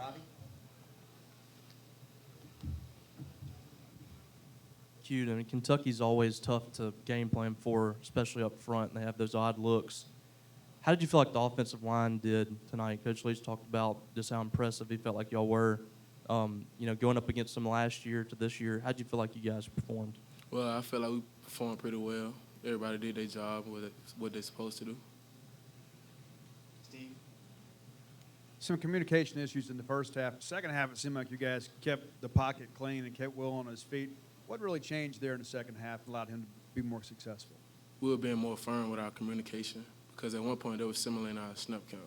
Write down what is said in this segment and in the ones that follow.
Robbie? Cute. I mean, Kentucky's always tough to game plan for, especially up front. And they have those odd looks. How did you feel like the offensive line did tonight? Coach Leach talked about just how impressive he felt like y'all were. Going up against them last year to this year. How did you feel like you guys performed? Well, I feel like we performed pretty well. Everybody did their job, what they're supposed to do. Steve? Some communication issues in the first half. Second half, it seemed like you guys kept the pocket clean and kept Will on his feet. What really changed there in the second half and allowed him to be more successful? We were being more firm with our communication because at one point they were simulating our snap count.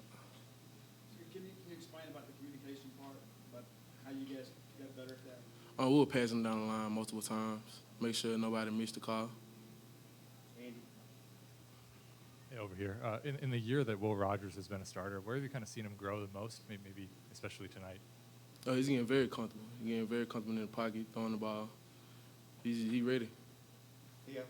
Can you explain about the communication part, about how you guys got better at that? We were passing down the line multiple times, make sure nobody missed the call. Andy? Hey, over here. In the year that Will Rogers has been a starter, where have you kind of seen him grow the most, maybe especially tonight? He's getting very comfortable. He's getting very comfortable in the pocket, throwing the ball. He's ready. Theo?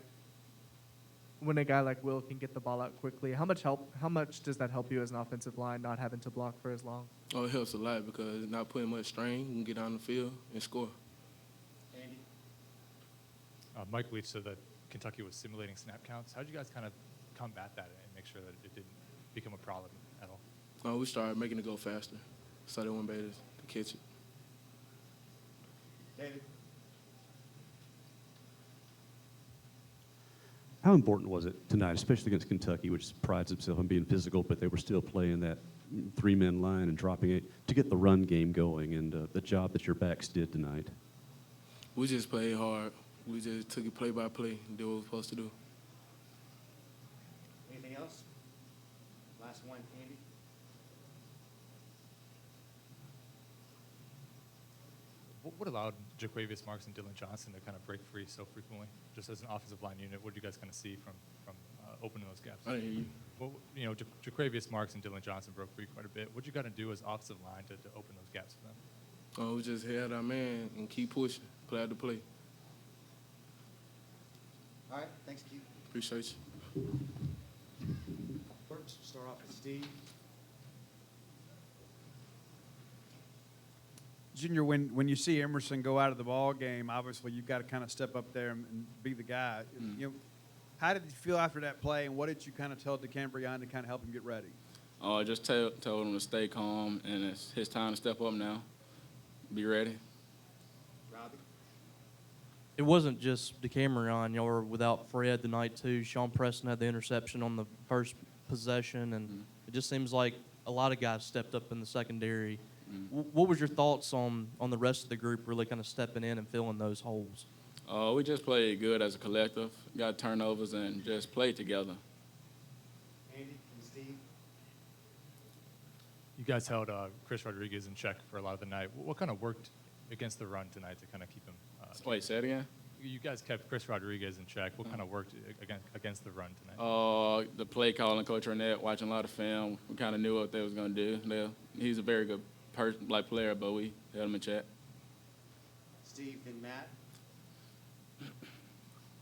When a guy like Will can get the ball out quickly, how much does that help you as an offensive line, not having to block for as long? It helps a lot because it's not putting much strain. You can get on the field and score. Andy? Mike Leach said that Kentucky was simulating snap counts. How did you guys kind of combat that and make sure that it didn't become a problem at all? We started making it go faster so they wouldn't be able to catch it. David? How important was it tonight, especially against Kentucky, which prides itself on being physical, but they were still playing that three-man line and dropping it, to get the run game going and the job that your backs did tonight? We just played hard. We just took it play by play and did what we were supposed to do. Anything else? Last one, Andy? What allowed Jaquavius Marks and Dylan Johnson to kind of break free so frequently? Just as an offensive line unit, what did you guys kind of see from opening those gaps? I didn't hear you. Well, Jaquavius Marks and Dylan Johnson broke free quite a bit. What you got to do as offensive line to open those gaps for them? We just held our man and keep pushing, play after play. All right, thanks, Keith. Appreciate you. Let's start off with Steve. Junior, when you see Emerson go out of the ball game, obviously you've got to kind of step up there and be the guy. How did you feel after that play, and what did you kind of tell DeCambrion to kind of help him get ready? Just told him to stay calm, and it's his time to step up now. Be ready. Robbie? It wasn't just DeCamerion. Y'all were without Fred tonight, too. Sean Preston had the interception on the first possession, and it just seems like a lot of guys stepped up in the secondary. What was your thoughts on the rest of the group really kind of stepping in and filling those holes? We just played good as a collective, got turnovers, and just played together. Andy and Steve? You guys held Chris Rodriguez in check for a lot of the night. What kind of worked against the run tonight to kind of keep him? Wait, say it again? You guys kept Chris Rodriguez in check. What kind of worked against the run tonight? The play calling, Coach Arnett, watching a lot of film. We kind of knew what they was going to do. He's a very good player, but we held him in check. Steve and Matt?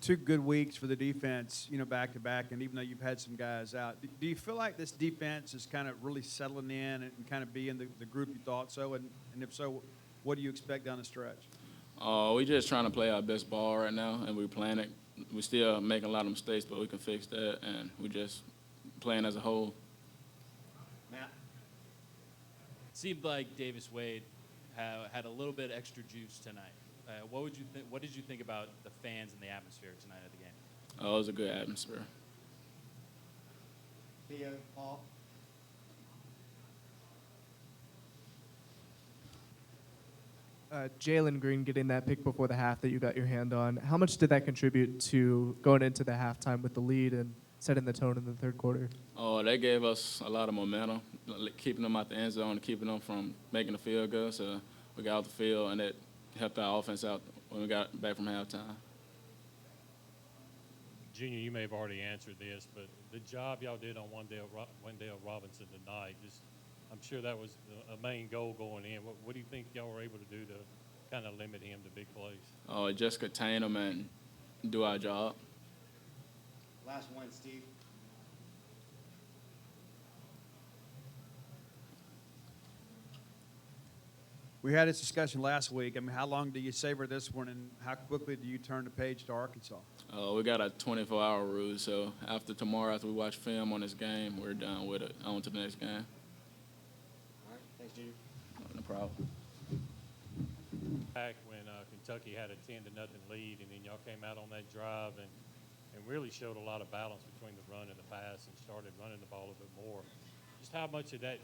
2 good weeks for the defense, back to back, and even though you've had some guys out, do you feel like this defense is kind of really settling in and kind of being the group you thought so? And if so, what do you expect down the stretch? We're just trying to play our best ball right now, and we're playing it. We're still making a lot of mistakes, but we can fix that, and we're just playing as a whole. Matt? Seemed like Davis Wade had a little bit extra juice tonight. What did you think about the fans and the atmosphere tonight at the game? It was a good atmosphere. Theo? Paul? Jalen Green getting that pick before the half that you got your hand on, how much did that contribute to going into the halftime with the lead and setting the tone in the third quarter? They gave us a lot of momentum, keeping them out the end zone, keeping them from making the field goal. So we got out the field, and it helped our offense out when we got back from halftime. Junior, you may have already answered this, but the job y'all did on Wendell Robinson tonight, I'm sure that was a main goal going in. What do you think y'all were able to do to kind of limit him to big plays? Just contain him and do our job. Last one, Steve. We had this discussion last week. I mean, how long do you savor this one, and how quickly do you turn the page to Arkansas? We got a 24-hour rule, so after tomorrow, after we watch film on this game, we're done with it. On to the next game. All right, thanks, Junior. No problem. Back when Kentucky had a 10-0 lead, and then y'all came out on that drive and really showed a lot of balance between the run and the pass and started running the ball a bit more. Just how much of that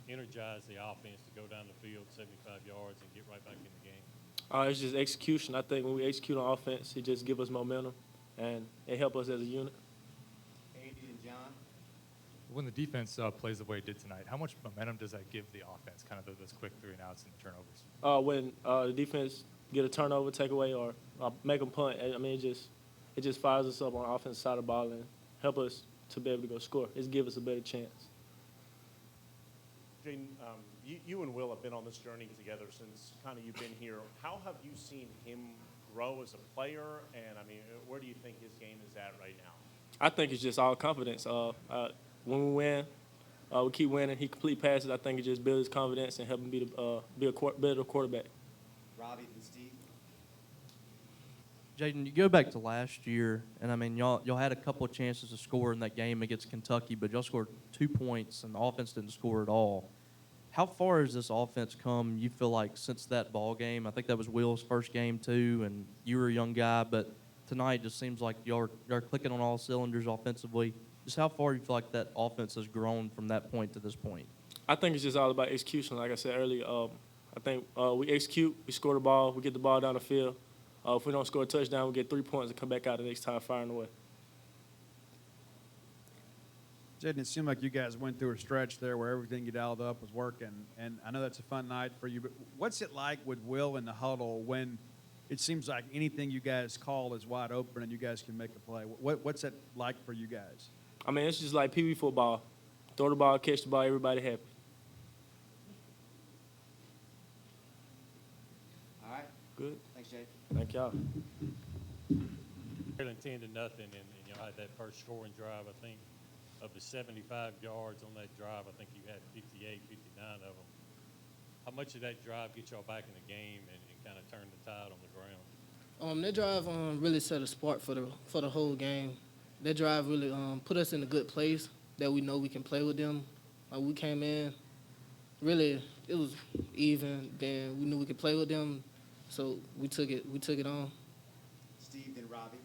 energized the offense to go down the field 75 yards and get right back in the game? It's just execution. I think when we execute on offense, it just gives us momentum, and it helps us as a unit. Andy and John. When the defense plays the way it did tonight, how much momentum does that give the offense, kind of those quick 3 and outs and the turnovers? When the defense get a turnover, take away, or make them punt, I mean, it just fires us up on the offensive side of the ball and help us to be able to go score. It gives us a better chance. Jaden, you and Will have been on this journey together since kind of you've been here. How have you seen him grow as a player? And, I mean, where do you think his game is at right now? I think it's just all confidence. When we win, we keep winning. He complete passes. I think it just builds his confidence and help him be a better quarterback. Robbie and Steve. Jaden, you go back to last year, and I mean, y'all had a couple of chances to score in that game against Kentucky, but y'all scored 2 points, and the offense didn't score at all. How far has this offense come, you feel like, since that ball game? I think that was Will's first game, too, and you were a young guy, but tonight just seems like y'all are clicking on all cylinders offensively. Just how far do you feel like that offense has grown from that point to this point? I think it's just all about execution. Like I said earlier, I think we execute, we score the ball, we get the ball down the field. If we don't score a touchdown, we get 3 points and come back out the next time firing away. Jaden, it seemed like you guys went through a stretch there where everything you dialed up was working, and I know that's a fun night for you, but what's it like with Will in the huddle when it seems like anything you guys call is wide open and you guys can make a play? What's it like for you guys? I mean, it's just like Pee Wee football. Throw the ball, catch the ball, everybody happy. All right, Good. thanks, Jay. Thank y'all. Trailing 10-0, and y'all had that first scoring drive. I think of the 75 yards on that drive, I think you had 58, 59 of them. How much of that drive get y'all back in the game and kind of turn the tide on the ground? That drive really set a spark for the whole game. That drive really put us in a good place that we know we can play with them. Like we came in, really it was even. Then we knew we could play with them, so we took it on. Steve and Robbie.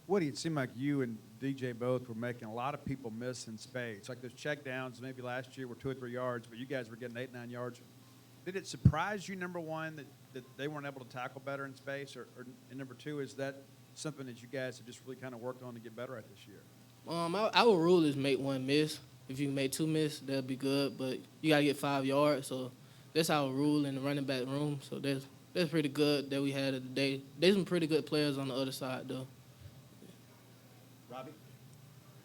Woody, it seemed like you and DJ both were making a lot of people miss in space. Like those check downs maybe last year were 2 or 3 yards, but you guys were getting 8, 9 yards. Did it surprise you, number one, that they weren't able to tackle better in space? Or and number two, is that something that you guys have just really kind of worked on to get better at this year? Our rule is make 1 miss. If you can make 2 miss, that'll be good. But you got to get 5 yards. So that's our rule in the running back room. So that's pretty good that we had it today. There's some pretty good players on the other side, though. Robbie.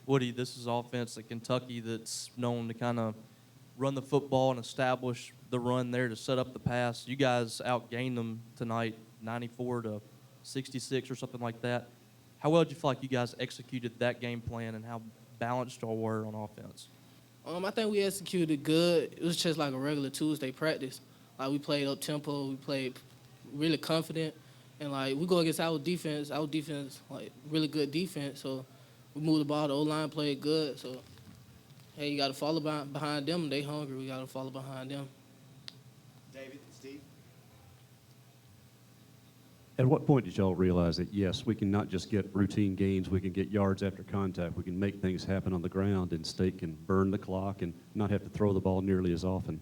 Woody, this is offense at Kentucky that's known to kind of run the football and establish the run there to set up the pass. You guys outgained them tonight, 94-66 or something like that. How well do you feel like you guys executed that game plan, and how balanced y'all were on offense? I think we executed good. It was just like a regular Tuesday practice. Like we played up tempo, we played really confident, and like we go against our defense like really good defense. So we moved the ball. The O-line played good. So hey, you got to follow behind them. They hungry. We got to follow behind them. David and Steve. At what point did y'all realize that, yes, we can not just get routine gains, we can get yards after contact, we can make things happen on the ground, and State can burn the clock and not have to throw the ball nearly as often?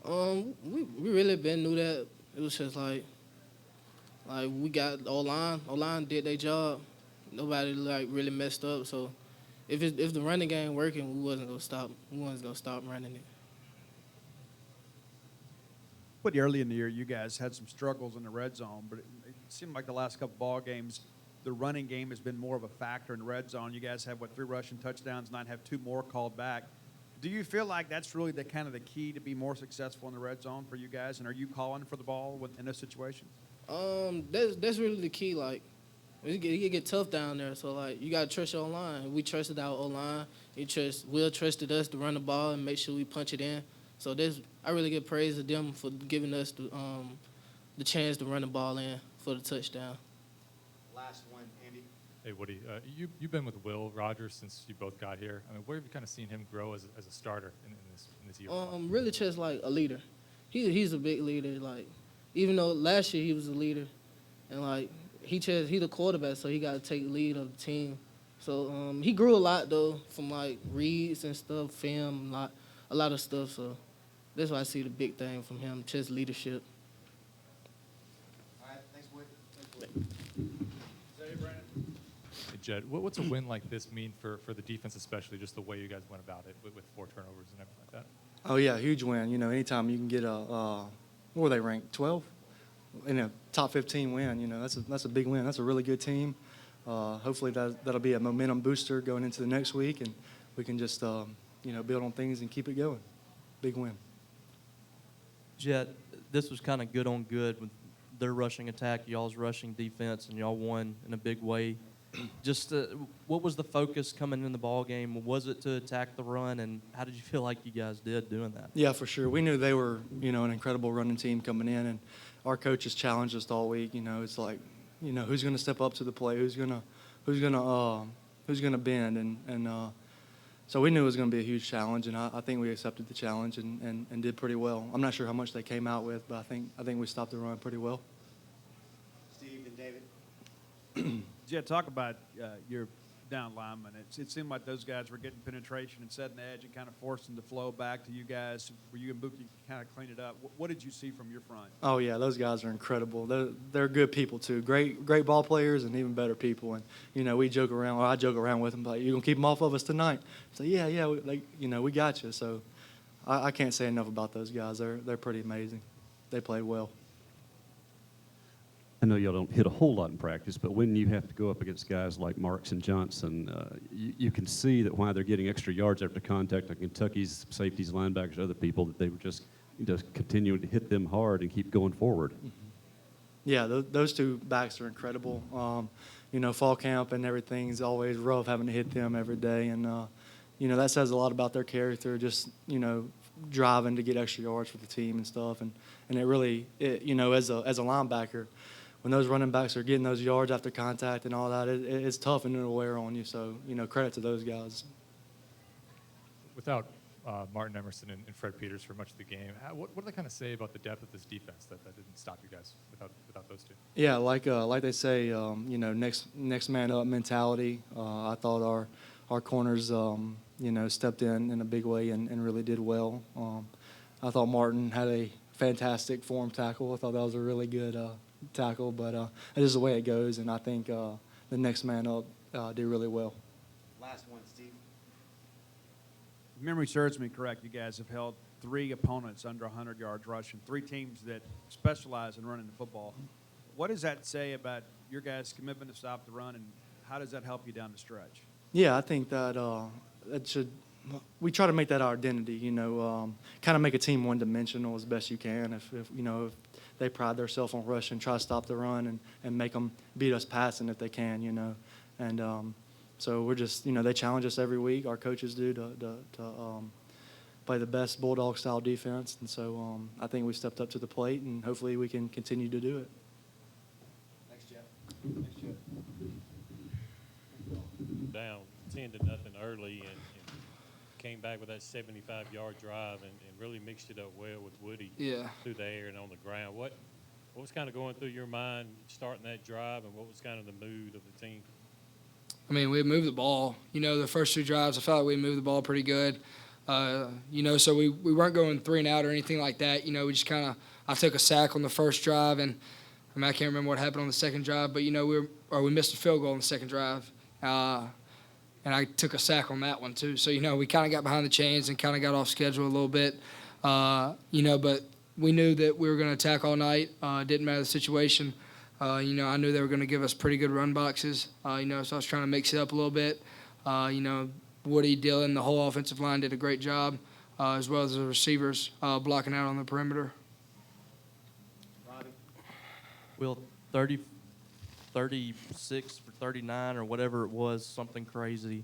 We really been knew that. It was just like we got O-line. O-line did their job. Nobody like really messed up. So if the running game working, we wasn't gonna stop. We wasn't gonna stop running it. Pretty early in the year, you guys had some struggles in the red zone, but it seemed like the last couple ball games, the running game has been more of a factor in the red zone. You guys have, 3 rushing touchdowns, and have 2 more called back. Do you feel like that's really the key to be more successful in the red zone for you guys? And are you calling for the ball in those situations? That's really the key. Like, it get tough down there, so like you gotta trust your O-line. We trusted our O-line. Will trusted us to run the ball and make sure we punch it in. So I really give praise to them for giving us the chance to run the ball in for the touchdown. Last one, Andy. Hey, Woody, you've been with Will Rogers since you both got here. I mean, where have you kind of seen him grow as a starter in this year? Really just like a leader. He's a big leader. Like, even though last year he was a leader, and like he the quarterback, so he got to take the lead of the team. So he grew a lot though from like reads and stuff, film, a lot of stuff. So that's why I see the big thing from him, just leadership. All right, thanks, Wood. Thanks, Wood. Hey, Jed, what's a win like this mean for the defense, especially just the way you guys went about it with 4 turnovers and everything like that? Oh yeah, huge win. You know, anytime you can get what were they ranked 12 in a top 15 win, you know, that's a big win. That's a really good team. Hopefully that'll be a momentum booster going into the next week, and we can just build on things and keep it going. Big win. Jet, this was kind of good on good with their rushing attack, y'all's rushing defense, and y'all won in a big way. Just what was the focus coming in the ball game? Was it to attack the run, and how did you feel like you guys did doing that? Yeah, for sure. We knew they were, an incredible running team coming in, and our coaches challenged us all week. You know, it's like, who's going to step up to the plate, who's gonna bend, and so we knew it was going to be a huge challenge, and I think we accepted the challenge and did pretty well. I'm not sure how much they came out with, but I think we stopped the run pretty well. Steve and David. Jed, talk about your down linemen. It seemed like those guys were getting penetration and setting the edge and kind of forcing the flow back to you guys. Where you and Buki kind of cleaned it up. What did you see from your front? Oh yeah, those guys are incredible. They're good people too. Great ball players and even better people. And we joke around, or I joke around with them, like, you gonna keep them off of us tonight? So yeah, we got you. So I can't say enough about those guys. They're pretty amazing. They played well. I know y'all don't hit a whole lot in practice, but when you have to go up against guys like Marks and Johnson, you can see that why they're getting extra yards after contact on Kentucky's safeties, linebackers, other people, that they were just continuing to hit them hard and keep going forward. Mm-hmm. Yeah, those two backs are incredible. Fall camp and everything's always rough having to hit them every day. And, that says a lot about their character, just, driving to get extra yards for the team and stuff. And it really, as a linebacker, when those running backs are getting those yards after contact and all that, it's tough and it'll wear on you. So, credit to those guys. Without Martin Emerson and Fred Peters for much of the game, what do they kind of say about the depth of this defense that didn't stop you guys without those two? Yeah, like they say, next man up mentality. I thought our corners, stepped in a big way and really did well. I thought Martin had a fantastic form tackle. I thought that was a really good tackle, but that's just the way it goes, and I think the next man up did really well. Last one, Steve. If memory serves me correct, you guys have held 3 opponents under 100 yards rushing, 3 teams that specialize in running the football. What does that say about your guys' commitment to stop the run, and how does that help you down the stretch? Yeah, I think that we try to make that our identity, kind of make a team one-dimensional as best you can. If they pride themselves on rushing, try to stop the run and make them beat us passing if they can, And so we're just, they challenge us every week. Our coaches do to play the best Bulldog-style defense. And so I think we stepped up to the plate, and hopefully we can continue to do it. Thanks, Jeff. Thanks, Jeff. Down 10-0 early and came back with that 75-yard drive and really mixed it up well with Woody through the air and on the ground. What was kind of going through your mind starting that drive, and what was kind of the mood of the team? I mean, we moved the ball. The first 2 drives, I felt like we moved the ball pretty good. So we weren't going 3 and out or anything like that. We just I took a sack on the first drive, and I can't remember what happened on the second drive, but we missed a field goal on the second drive. And I took a sack on that one too. So, we kind of got behind the chains and kind of got off schedule a little bit. But we knew that we were going to attack all night. Didn't matter the situation. I knew they were going to give us pretty good run boxes. So I was trying to mix it up a little bit. Woody, Dillon, the whole offensive line did a great job, as well as the receivers blocking out on the perimeter. Robbie. Will 36 for 39 or whatever it was, something crazy.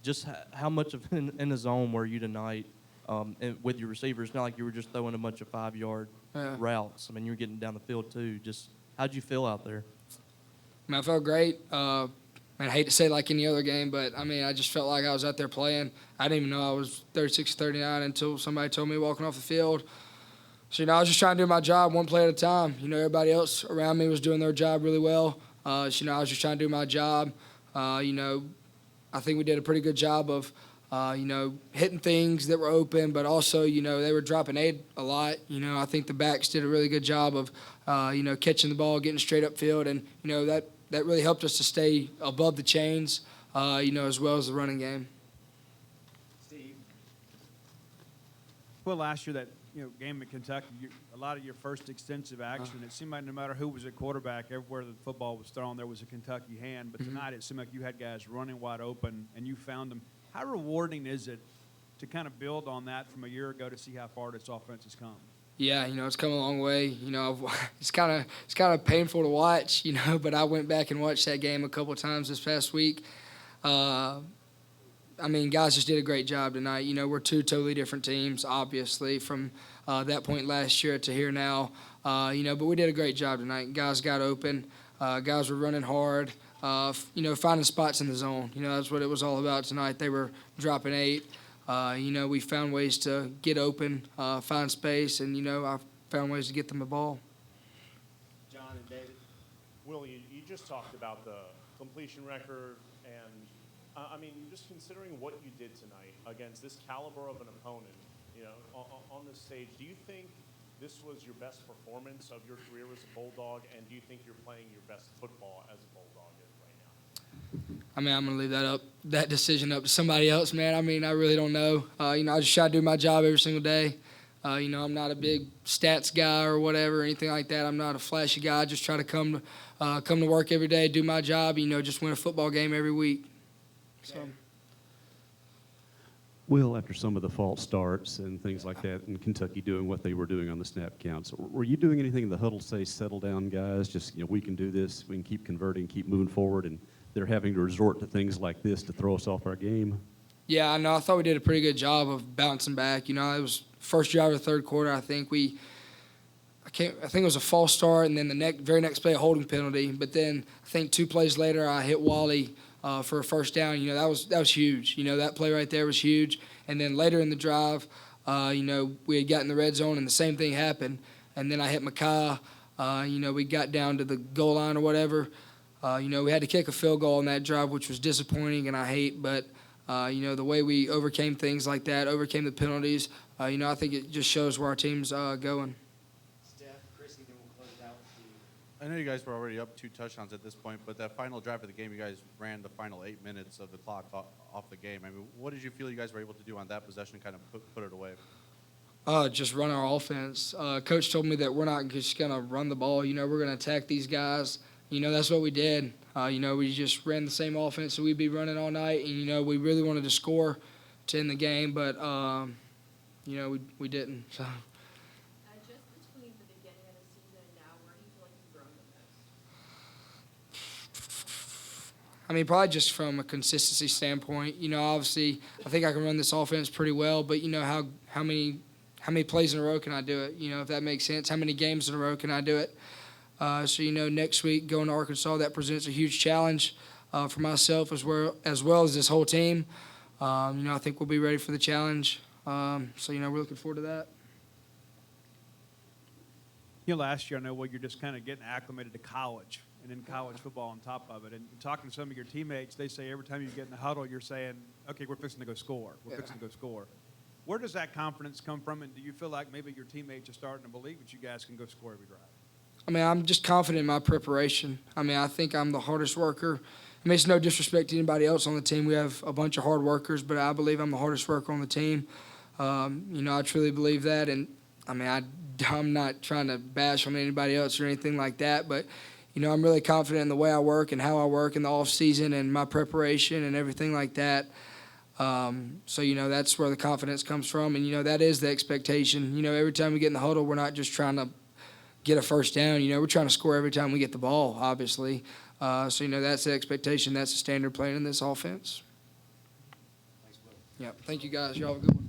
Just how much of in the zone were you tonight? and with your receivers. It's not like you were just throwing a bunch of 5-yard Yeah. routes. I mean, you were getting down the field too. Just how'd you feel out there? I mean, I felt great. Man, I hate to say it like any other game, but I mean, I just felt like I was out there playing. I didn't even know I was 36-39 until somebody told me walking off the field. So, I was just trying to do my job one play at a time. Everybody else around me was doing their job really well. So, I was just trying to do my job. I think we did a pretty good job of, hitting things that were open, but also, they were dropping 8 a lot. I think the backs did a really good job of, catching the ball, getting straight upfield, and, that really helped us to stay above the chains, as well as the running game. Steve, Well, last year that game at Kentucky, a lot of your first extensive action, it seemed like no matter who was at quarterback, everywhere the football was thrown, there was a Kentucky hand. But tonight it seemed like you had guys running wide open, and you found them. How rewarding is it to kind of build on that from a year ago to see how far this offense has come? Yeah, it's come a long way. It's kind of painful to watch, but I went back and watched that game a couple of times this past week. Guys just did a great job tonight. We're 2 totally different teams, obviously, from that point last year to here now. But we did a great job tonight. Guys got open. Guys were running hard. Finding spots in the zone. That's what it was all about tonight. They were dropping 8. We found ways to get open, find space, and, I found ways to get them the ball. John and David. Will, you just talked about the completion record, and just considering what you did tonight against this caliber of an opponent, on this stage, do you think this was your best performance of your career as a Bulldog, and do you think you're playing your best football as a Bulldog right now? I'm going to leave that decision up to somebody else, man. I really don't know. I just try to do my job every single day. I'm not a big stats guy or whatever, or anything like that. I'm not a flashy guy. I just try to come to work every day, do my job, just win a football game every week. So. Will, after some of the false starts and things like that in Kentucky doing what they were doing on the snap counts, were you doing anything in the huddle to say, settle down, guys, just, we can do this, we can keep converting, keep moving forward, and they're having to resort to things like this to throw us off our game? Yeah, I know. I thought we did a pretty good job of bouncing back. It was first drive of the third quarter. I think it was a false start, and then the very next play, a holding penalty. But then I think 2 plays later, I hit Wally for a first down. That was huge. That play right there was huge. And then later in the drive, we had gotten the red zone, and the same thing happened. And then I hit Makai. We got down to the goal line or whatever. We had to kick a field goal on that drive, which was disappointing, and I hate. But the way we overcame things like that, overcame the penalties, I think it just shows where our team's going. Steph, Chrissy, then we'll close it out with you. I know you guys were already up 2 touchdowns at this point, but that final drive of the game, you guys ran the final 8 minutes of the clock off the game. What did you feel you guys were able to do on that possession, kind of put it away? Just run our offense. Coach told me that we're not just going to run the ball. We're going to attack these guys. That's what we did. We just ran the same offense that we'd be running all night. And, we really wanted to score to end the game, but, we didn't. So. Just between the beginning of the season and now, where do you feel like you've grown the most? Probably just from a consistency standpoint. Obviously, I think I can run this offense pretty well, but, how many plays in a row can I do it? If that makes sense. How many games in a row can I do it? So, next week going to Arkansas, that presents a huge challenge for myself as well as this whole team. I think we'll be ready for the challenge. So, we're looking forward to that. Last year, I know, you're just kind of getting acclimated to college and then college football on top of it. And talking to some of your teammates, they say every time you get in the huddle, you're saying, okay, we're fixing to go score. We're fixing to go score. Where does that confidence come from, and do you feel like maybe your teammates are starting to believe that you guys can go score every drive? I'm just confident in my preparation. I think I'm the hardest worker. It's no disrespect to anybody else on the team. We have a bunch of hard workers, but I believe I'm the hardest worker on the team. I truly believe that, and I'm not trying to bash on anybody else or anything like that, but I'm really confident in the way I work and how I work in the off season and my preparation and everything like that. So that's where the confidence comes from, and that is the expectation. Every time we get in the huddle, we're not just trying to get a first down. We're trying to score every time we get the ball, obviously. So that's the expectation. That's the standard playing in this offense. Thanks, Will. Yeah. Thank you, guys. Y'all have a good one.